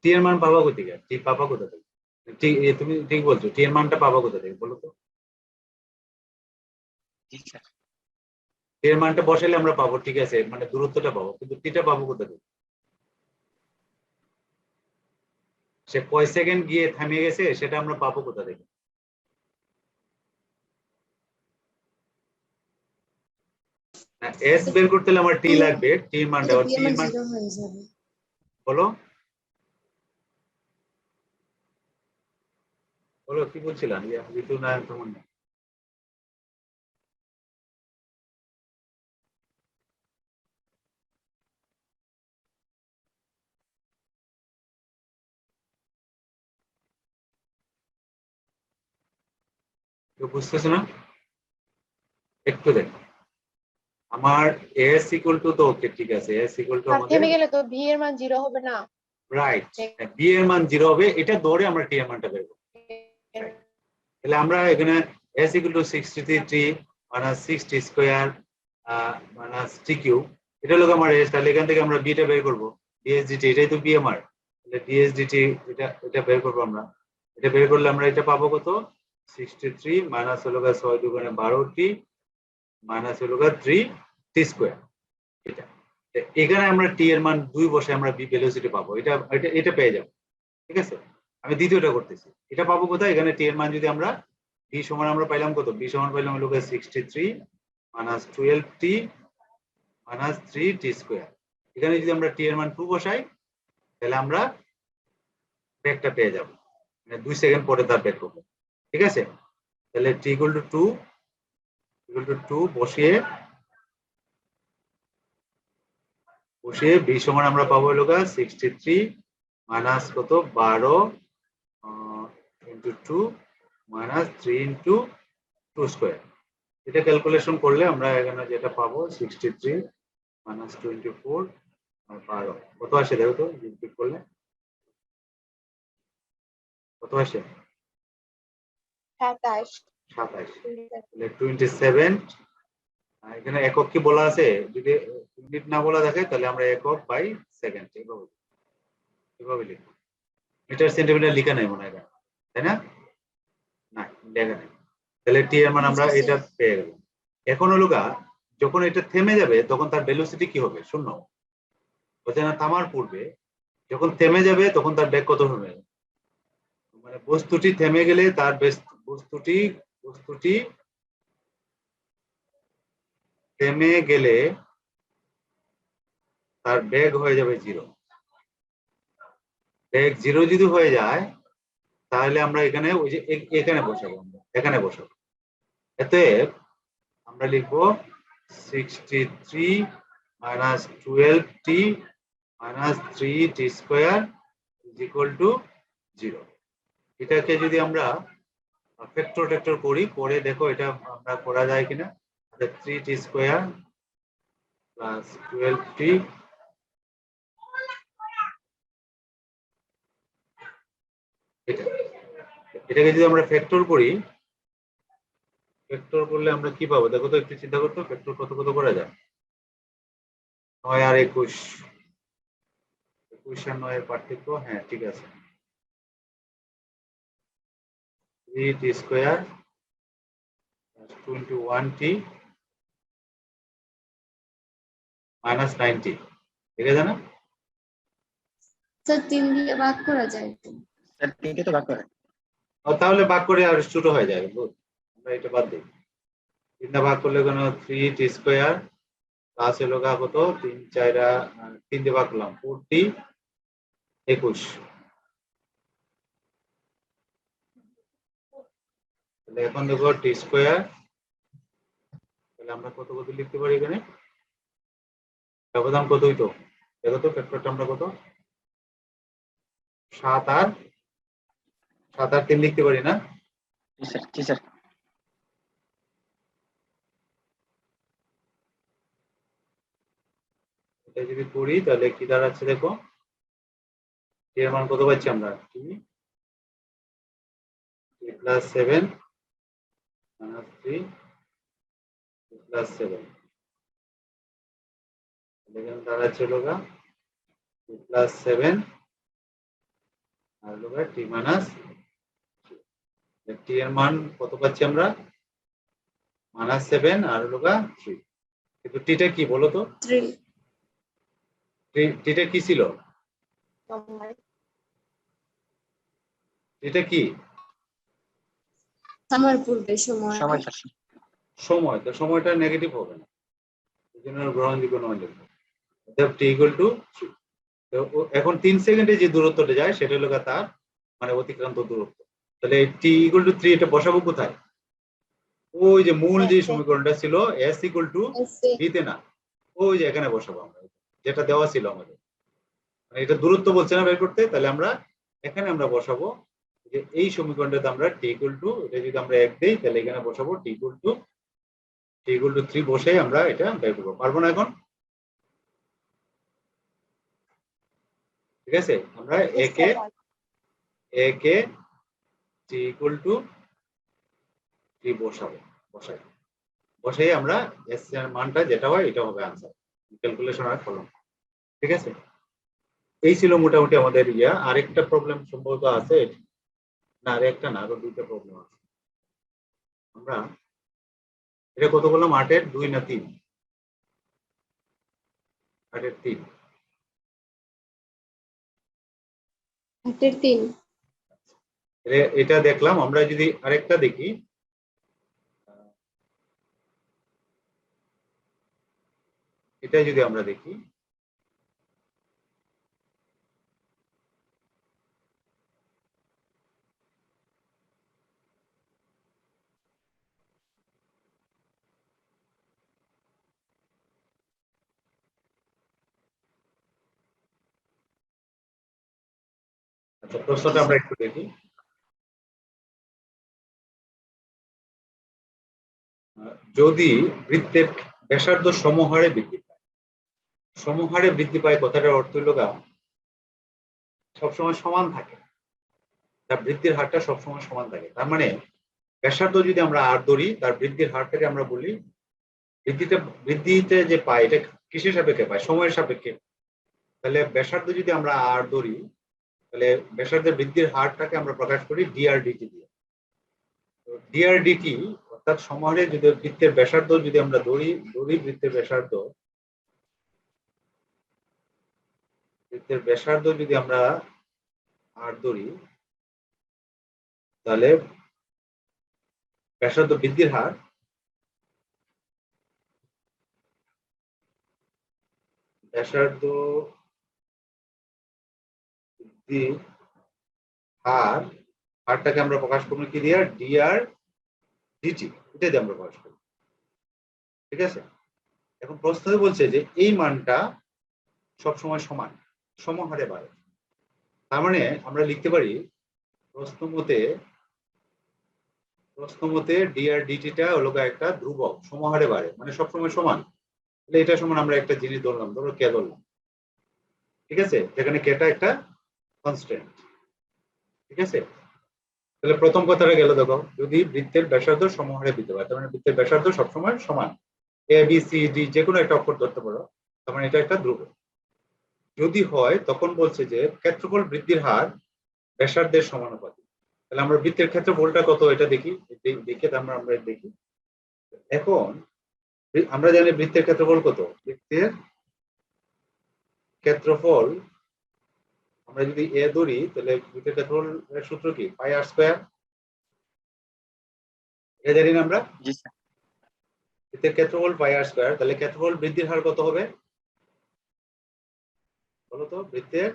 টি এর মান পাবা কোথা থেকে, টি পাবা কোথা থেকে, তুমি ঠিক বলছো, টি এর মানটা পাবা কোথা থেকে বলো তো। জি স্যার। টি এর মানটা বসাইলে আমরা পাবো, ঠিক আছে, মানে দূরত্বটা পাবো, কিন্তু টিটা পাবো কোথা থেকে। সে কয় সেকেন্ড গিয়ে থামিয়ে গেছে সেটা আমরা পাবো কোথা থেকে। এস বের করতে হলে আমার টি লাগবে, টি এর মানটা, টি এর মান 0 হয়ে যাবে। বলো বলো কি বলছিলাম, ঋতু না তোমার না। কেউ বুঝতেছে না, একটু দেখো। আমার এস ইকুয়াল টু তো ওকে, ঠিক আছে, এস ইকুয়াল টু স্যার আমাদের থেমে গেলে তো ভি এর মান 0 হবে না। রাইট, বি এর মান 0 হবে, এটা ধরে আমরা টি এর মানটা বের করব। তাহলে আমরা এখানে S equal to 63 minus 60 square minus T cube, এটা হলো আমার এস। তাহলে এখান থেকে আমরা বিটা বের করব, ডিএসডিটি, এটাই তো বি আমার। তাহলে ডিএসডিটি এটা এটা বের করব আমরা। এটা বের করলে আমরা এটা পাবো কত, 63 মাইনাস হলো 6 দুগুণে 12টি মাইনাস হলো 3 টি স্কয়ার। এটা এখানে আমরা টি এর মান 2 বসে আমরা বি ভেলোসিটি পাবো, এটা এটা এটা পেয়ে যাবো। ঠিক আছে, আমি দ্বিতীয়টা করতেছি, এটা পাবো কোথায়, এখানে টি এর মান যদি আমরা বি সমান আমরা পাইলাম কত, বি সমান পাইলাম হলো 63 মাইনাস 12টি মাইনাস 3 টি স্কয়ার। এখানে যদি আমরা টি এর মান 2 বসাই তাহলে আমরা বেগটা পেয়ে যাব, মানে 2 সেকেন্ড পরে তার বেগ করব। ঠিক আছে, তাহলে টি ইকুয়াল টু 2 বসিয়ে বি সমান আমরা পাবো হলো 63 মাইনাস কত 12 ইন্টু 2 মাইনাস 3 ইন্টু 2 স্কোয়ার। এটা ক্যালকুলেশন করলে আমরা এখানে যেটা পাবো 63 মাইনাস 24 আর 12 কত আসে দেখো তো, ইনপুট করলে কত আসে, 27 27, তাহলে 27। এখানে একক কি বলা আছে, যদি ইউনিট না বলা থাকে তাহলে আমরা একক বাই সেকেন্ড এভাবে লিখবো। মিটার সেন্টিমিটার লেখা নাই মনে হয়, তাই না? না, লেখা নেই। তাহলে টি এর মান আমরা জি, এটা পেয়ে গেলাম। এখন হলো যখন এটা থেমে যাবে তখন তার ভেলোসিটি কি হবে? শূন্য। বলছে না থামার পূর্বে যখন থেমে যাবে তখন তার বেগ কত হবে? মানে বস্তুটি থেমে গেলে তার বস্তুটি বস্তুটি থেমে গেলে তার বেগ হয়ে যাবে 0। বেগ 0 যদি হয়ে যায় তাহলে আমরা এখানে ওই যে এখানে বসাবো, আমরা এখানে বসাবো। এতে আমরা লিখবো 63 minus 12t minus 3t square is equal to 0। এটাকে যদি আমরা ফ্যাক্টর করি, করে দেখো এটা আমরা করা যায় কিনা। 3t square plus 12t এটাকে যদি আমরা ফ্যাক্টর করি, ফ্যাক্টর করলে আমরা কি পাবো দেখো তো, একটু চিন্তা করতো ফ্যাক্টর কত কত করা যায়। 9 আর 21, 21 আর 9 এর পার্থক্য, হ্যাঁ ঠিক আছে। 3t square plus 21t minus 9t, ঠিক আছে না? স্যার 3 দিয়ে ভাগ করা যায় তো। স্যার 3 তো ভাগ করে। তাহলে ভাগ করে আর ছোট হয়ে যাবে, আমরা এটা বাদ দিই। 3 দিয়ে ভাগ করলে কোনো 3t স্কয়ার প্লাস হলো কত, 3 4 3 দিয়ে ভাগ করলাম 4t 21। তাহলে এখন দেখো t স্কয়ার, তাহলে আমরা কত কত লিখতে পারি এখানে? ব্যবধান কত হইতো দেখো তো, ফ্যাক্টরটা আমরা কত 7 আর 3 লিখতে পারি না? জি স্যার। এটা যদি করি তাহলে কি দাঁড়াচ্ছে দেখো, t এর মান কত পাচ্ছি আমরা, t প্লাস 7 মাইনাস 3 প্লাস 7, এখানে দাঁড়াচ্ছে লোকা প্লাস 7 আর লোকা t মাইনাস t এর মান কত পাচ্ছি আমরা, মাইনাস 7 আর লোকা 3। কিন্তু টিটা কি বলো তো, 3 টিটা কি ছিল, এটা কি থামার পূর্বে সময়। সময় স্যার। সময়, তো সময়টা নেগেটিভ হবে না, এই জন্য গ্রহণযোগ্য নয় লিখবো। অতএব t ইকুয়াল টু 3। তো এখন 3 সেকেন্ডে যে দূরত্বটা যায় সেটা হলো তার মানে অতিক্রান্ত দূরত্ব। তাহলে t ইকুয়াল টু 3 এটা বসাবো কোথায়? ওই যে মূল যে সমীকরণটা ছিল s ইকুয়াল টু v তে না, ওই যে এখানে বসাবো আমরা, যেটা দেওয়া ছিল আমাদের, মানে এটা দূরত্ব বলছে না বের করতে, তাহলে আমরা এখানে আমরা বসাবো যে এই সমীকরণটাতে আমরা t ইকুয়াল টু, এটা যদি আমরা 1 দেই তাহলে এখানে বসাবো t ইকুয়াল টু 3 বসে আমরা এটা বের করবো। পারবো না এখন? ঠিক আছে, আমরা একে t ইকুয়াল টু 3 বসাই আমরা s এর মানটা যেটা হয় এটা হবে आंसर, ক্যালকুলেশন আর ফলো। ঠিক আছে, এই ছিল মোটামুটি আমাদের আরেকটা প্রবলেম সম্ভবত আছে, না আরেকটা না, আরো দুটো প্রবলেম আছে। আমরা এটা কত বললাম, 8 এর 2 না 3? 8 এর 3। 8 এর 3 এটা দেখলাম, আমরা যদি আরেকটা দেখি, এটা যদি আমরা দেখি, আচ্ছা প্রশ্নটা আমরা একটু দেখি। যদি বৃত্তের ব্যাসার্ধ সমহারে বৃদ্ধি পায়, সমহারে বৃদ্ধি পায় কথাটার অর্থ হলো সবসময় সমান থাকে, তার বৃদ্ধির হারটা সবসময় সমান থাকে। তার মানে ব্যাসার্ধ যদি আমরা আর ধরি, তার বৃদ্ধির হারটাকে আমরা বলি, বৃদ্ধিতে যে পায় এটা কিসের সাপেক্ষে পায়, সময়ের সাপেক্ষে। তাহলে ব্যাসার্ধ যদি আমরা আর ধরি, তাহলে ব্যাসার্ধের বৃদ্ধির হারটাকে আমরা প্রকাশ করি ডিআরডিটি দিয়ে। ডিআরডিটি অর্থাৎ সমাহারে যদি বৃত্তের ব্যাসার্ধ যদি আমরা ধরি বৃত্তের ব্যাসার্ধ যদি আমরা আর ধরি, তাহলে ব্যাসার্ধ বৃদ্ধির হার বৃদ্ধির হারটাকে আমরা প্রকাশ করবো কি দিয়ে? ডিআর ডিটি, এটা দিয়ে আমরা প্রকাশ করি। ঠিক আছে, এখন প্রশ্নে বলছে যে এই মানটা সবসময় সমহারে বাড়ে। তার মানে আমরা লিখতে পারি প্রশ্ন মতে ডিআর ডিটিটা হলো একটা ধ্রুবক, সমহারে বাড়ে, মানে সবসময় সমান। তাহলে এটা সমান আমরা একটা জিনিস ধরলাম, ধরো কে ধরলাম। ঠিক আছে, যেখানে কেটা একটা কনস্ট্যান্ট। ঠিক আছে, তাহলে প্রথম কথাটা গেল, দেখো যদি বৃত্তের ব্যাসার্ধ সমহারে বৃদ্ধি পায়, তার মানে বৃত্তের ব্যাসার্ধ সবসময় সমান, এ বি সি ডি যে কোনো একটা অক্ষর ধরতে পারো, তার মানে এটা একটা ধ্রুবক। যদি হয় তখন বলছে যে ক্ষেত্রফল বৃদ্ধির হার ব্যাসার্ধের সমানুপাতিক। তাহলে আমরা বৃত্তের ক্ষেত্রফলটা কত এটা দেখি, আমরা দেখি। এখন আমরা জানি বৃত্তের ক্ষেত্রফল কত। বৃত্তের ক্ষেত্রফল আমরা যদি এ ধরি, তাহলে বৃত্তের ক্ষেত্রফলের সূত্র কি? পাই আর স্কয়ার। এ জানি না আমরা, জি স্যার। বৃত্তের ক্ষেত্রফল পাই আর স্কয়ার। তাহলে ক্ষেত্রফল বৃদ্ধির হার কত হবে বলতো? বৃত্তের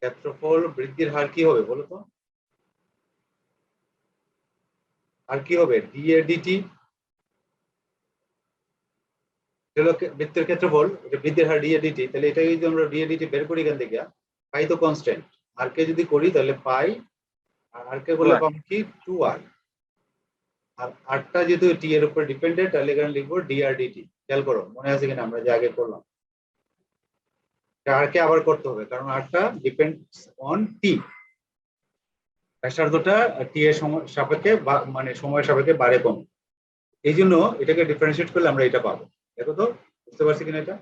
ক্ষেত্রফল বৃদ্ধির হার কি হবে বলতো? আর কি হবে? Da dt. বৃত্তের ক্ষেত্রফল, এটা বৃদ্ধির হার ডিএ ডিটি। তাহলে এটা যদি আমরা ডিএ ডিটি বের করি এখান থেকে, পাই তো কনস্ট্যান্ট, আর কে যদি করি তাহলে পাই, আর কে বলে পাবো কি? 2r। আর আরটা যেহেতু টি এর উপর ডিপেন্ডেন্ট, তাহলে এখানে লিখবো ডিআর ডিটি। খেয়াল করো, মনে আছে কিনা আমরা যে আগে করলাম। আর কে আবার করতে হবে, কারণ আরটা ডিপেন্ডস অন টি। ব্যাসার্ধটা টি এর সাপেক্ষে মানে সময়ের সাপেক্ষে বাড়ে কমে, এই জন্য এটাকে ডিফারেন্সিয়েট করলে আমরা এটা পাবো। দেখো তো, বুঝতে পারছি কিনা এটা?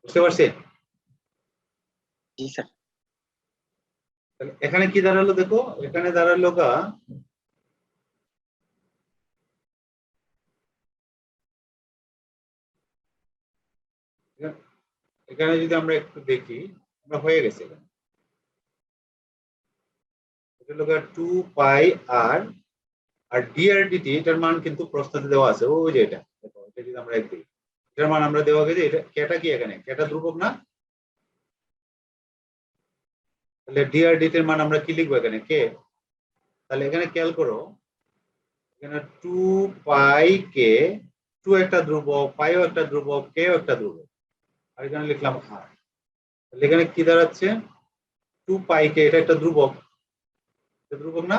বুঝতে পারছি? জি স্যার। তাহলে এখানে কি দাঁড়ালো দেখো, এখানে দাঁড়ালো এখানে যদি আমরা একটু দেখি, আমরা হয়ে গেছে এখানে। এটা হলো 2 পাই আর, আর ডিআর ডিটি এটার মান কিন্তু প্রশ্নতে দেওয়া আছে, ওই যে এটা দেখো, এটা যদি আমরা দেখি এটার মান আমরা দেওয়া গেছে। এটা কেটা কি? এখানে কেটা ধ্রুবক না? তাহলে ডিআর ডিটির মান আমরা কি লিখবো এখানে? কে। তাহলে এখানে খেয়াল করো, এখানে 2 পাই কে, 2 একটা ধ্রুবক, পাইও একটা ধ্রুবক, কেও একটা ধ্রুবক, আর এখানে লিখলাম আর। তাহলে এখানে কি দাঁড়াচ্ছে? 2 পাই কে, এটা একটা ধ্রুবক, ধ্রুবক না?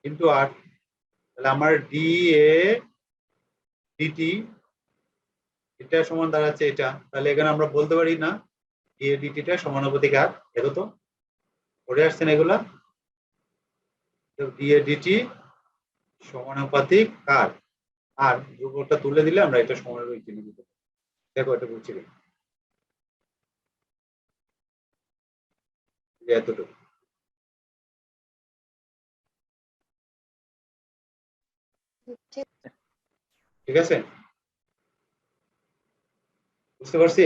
কিন্তু আর, তাহলে আমার ডি এ ডিটি এটা সমান দাঁড়াচ্ছে এটা। তাহলে এখানে আমরা বলতে পারি না ডি এ ডিটিটা সমানুপাতিক আর? দেখো তো, পড়ে আসছেন এগুলা? ডি এ ডিটি সমানুপাতিক কার? আর ধ্রুবকটা তুলে দিলে আমরা এটা সমানুপাতিক চিহ্ন দিতে পারি। দেখো এটা বুঝছি কিনা, এতটুকু। ঠিক আছে, বুঝতে পারছি?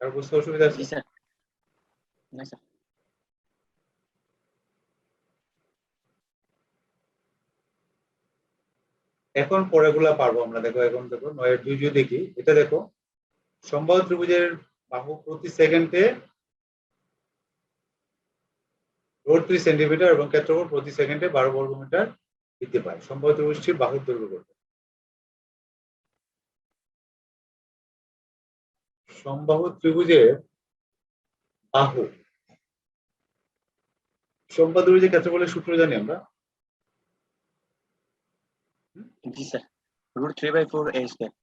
আর বুঝতে অসুবিধা আছে? জি স্যার। না স্যার। এখন পরেগুলা পারবো আমরা। দেখো এখন দেখো 9-2 যদি দেখি, এটা দেখো সমবাহু ত্রিভুজের বাহু প্রতি সেকেন্ডে √3 সেন্টিমিটার এবং ক্ষেত্রফল প্রতি সেকেন্ডে 12 বর্গমিটার বৃদ্ধি পায়। সমবাহু ত্রিভুজটির বাহুর দৈর্ঘ্য কত? সমবাহু ত্রিভুজের বাহু, সমবাহু ত্রিভুজের ক্ষেত্রফলের সূত্র জানি আমরা। জি স্যার। √3/4 a square.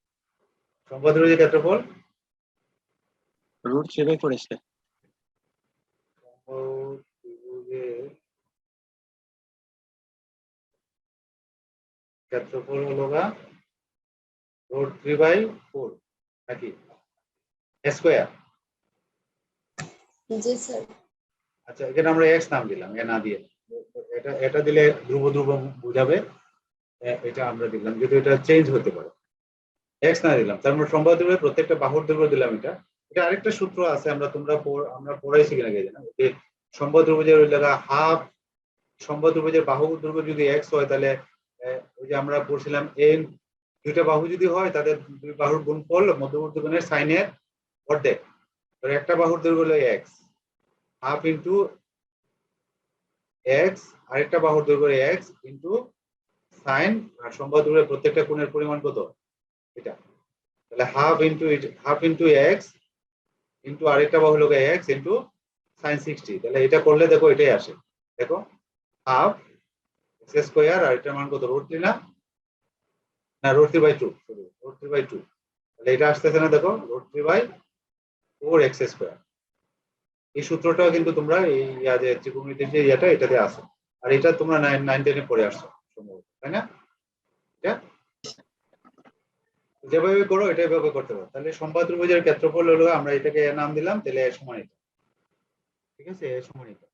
সমবাহু ত্রিভুজের ক্ষেত্রফল √3/4 a স্কয়ার। ক্ষেত্রফল হলো গা √3/4 নাকি স্কয়ার। জি স্যার। আচ্ছা এখানে আমরা এক্স নাম দিলাম এ না দিয়ে, এটা এটা দিলে ধ্রুব ধ্রুব বোঝাবে, এটা আমরা দিলাম যেহেতু এটা চেঞ্জ হতে পারে, এক্স না দিলাম। তার মানে সম্বাদ ধ্রুবের প্রত্যেকটা বাহুর দৈর্ঘ্য দিলাম। এটা আরেকটা সূত্র আছে, আমরা পড়াইছি কিনা কে জানা, যে সম্বাদ ধ্রুবজের ওই জায়গা হাফ সম্বাদ ধ্রুবজের বাহু দৈর্ঘ্য যদি এক্স হয় তাহলে ওই যে আমরা পড়ছিলাম এন দুইটা বাহু যদি হয় তাদের দুই বাহুর গুণফল মধ্যবর্তী কোণের সাইনের অর্ধেক। একটা বাহুর দৈর্ঘ্য হলো এক্স, হাফ ইন্টু এক্স, আরেকটা বাহুর দৈর্ঘ্য এক্স ইন্টু সাইন, আর সম্বাদ ধ্রুবের প্রত্যেকটা কোণের পরিমাণ কত এটা, তাহলে হাফ ইন্টু এক্স ইন্টু আরেকটা বাহু হলো এক্স ইন্টু সাইন 60। তাহলে এটা করলে দেখো এটাই আসে, দেখো হাফ এক্স স্কোয়ার আর এটার মান কত √3 না √3/2, সরি √3/2। তাহলে এটা আসতেছে না, দেখো √3/4 এক্স স্কোয়ার। এই সূত্রটাও কিন্তু তোমরা এই যে ত্রিকোণমিতির যে ইয়েটা এটাতে আসো, আর এটা তোমরা 9-10 পড়ে আসছো সম্ভবত, তাই না? এটা যেভাবে করো এটাই ভাবে করতে পারো। তাহলে সম্বাদ ত্রিভুজের ক্ষেত্রফল হলো, আমরা এটাকে নাম দিলাম, তাহলে এ সমান এটা, ঠিক আছে, এ সমান এটা।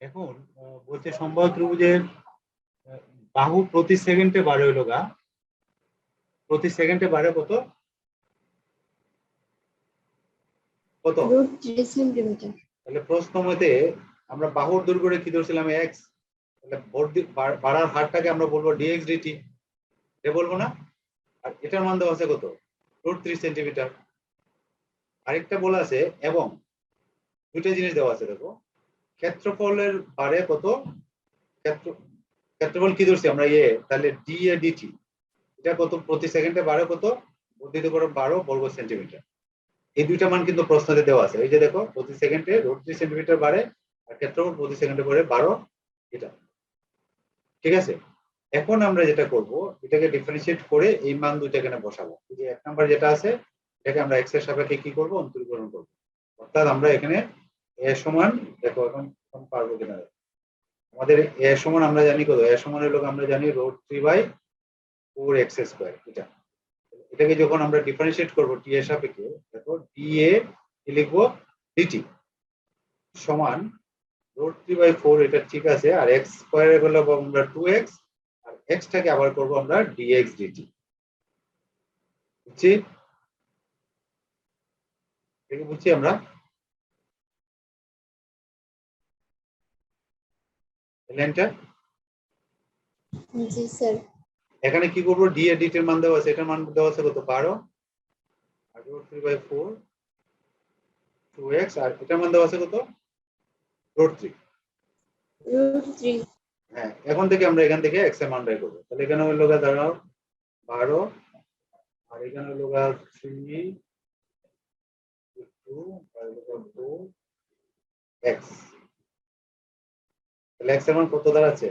এখন বলছে সম্বাদ ত্রিভুজের বাহু প্রতি সেকেন্ডে বাড়ে হলো গা, প্রতি সেকেন্ডে বাড়ে কত কত √3 সেন্টিমিটার। তাহলে প্রশ্ন মতে আমরা বাহুর দৈর্ঘ্যটা কি ধরছিলাম এক্স, তাহলে বাড়ার হারটাকে আমরা বলবো ডিএক্স ডিটি, এ বলবো না? আর এটার মান দেওয়া আছে কত √3 সেন্টিমিটার। আরেকটা বলা আছে এবং দুইটা জিনিস দেওয়া আছে, দেখো ক্ষেত্রফলের বাড়ে কত, ক্ষেত্রফল কি ধরছি আমরা তাহলে ডি এ ডিটি, এটা কত প্রতি সেকেন্ডে বাড়ে কত বর্ধিত করে 12 বর্গ সেন্টিমিটার। এই দুইটা মান কিন্তু প্রশ্নতে দেওয়া আছে, এই যে দেখো প্রতি সেকেন্ডে √3 সেন্টিমিটার বাড়ে আর ক্ষেত্রফল প্রতি সেকেন্ডে বাড়ে 12, এটা ঠিক আছে। এখন আমরা যেটা করব এটাকে ডিফারেন্সিয়েট করে এই মান দুইটা এখানে বসাবো। এই যে এক নাম্বার যেটা আছে এটাকে আমরা এক্স এর সাপেক্ষে কি করব অন্তরীকরণ করব, অর্থাৎ আমরা এখানে এ সমান, দেখো এখন পারবো কিনা, আমাদের এ সমান আমরা জানি কত, এ সমান হলো আমরা জানি √3/4 এক্স স্কয়ার। এটাকে যখন আমরা ডিফারেন্সিয়েট করব টি এর সাপেক্ষে, দেখো ডি এ কি লিখবো ডিটি সমান √3/4, এটা ঠিক আছে, আর এক্স স্কয়ারে হলো আমরা 2x, আর এক্স টাকে আবার করব আমরা dx dt, বুঝছি? এটাকে বুঝছি আমরা, এন্টার। জি স্যার। এখানে কি করব ডি এর dt এর মান দেওয়া আছে, এটার মান দেওয়া আছে কত 12, আর √3/4 2x, আর এটার মান দেওয়া আছে কত √3। হ্যাঁ এখন থেকে আমরা এখান থেকে x এর মান বের করব। তাহলে এখানে হলো দাঁড়াও 12, আর এখানে হলো 3 2 আর হলো 4x, তাহলে x এর মান কত দাঁড়াচ্ছে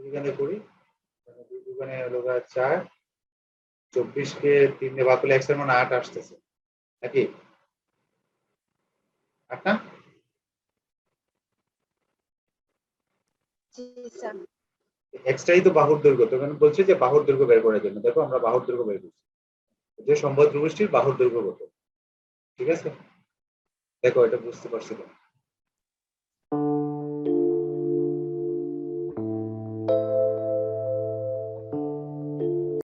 এখানে করি, এখানে হলো 4, 24 কে 3 দিয়ে ভাগ করলে x এর মান 8 আসতেছে নাকি 8 না? জি স্যার। এক্সটাই তো বাহুর দৈর্ঘ্য, তো এখানে বলছে যে বাহুর দৈর্ঘ্য বের করার জন্য, দেখো আমরা বাহুর দৈর্ঘ্য বের করছি, যে সম্বাদ ত্রিভুজটির বাহুর দৈর্ঘ্য কত, ঠিক আছে। দেখো এটা বুঝতে পারছো তো?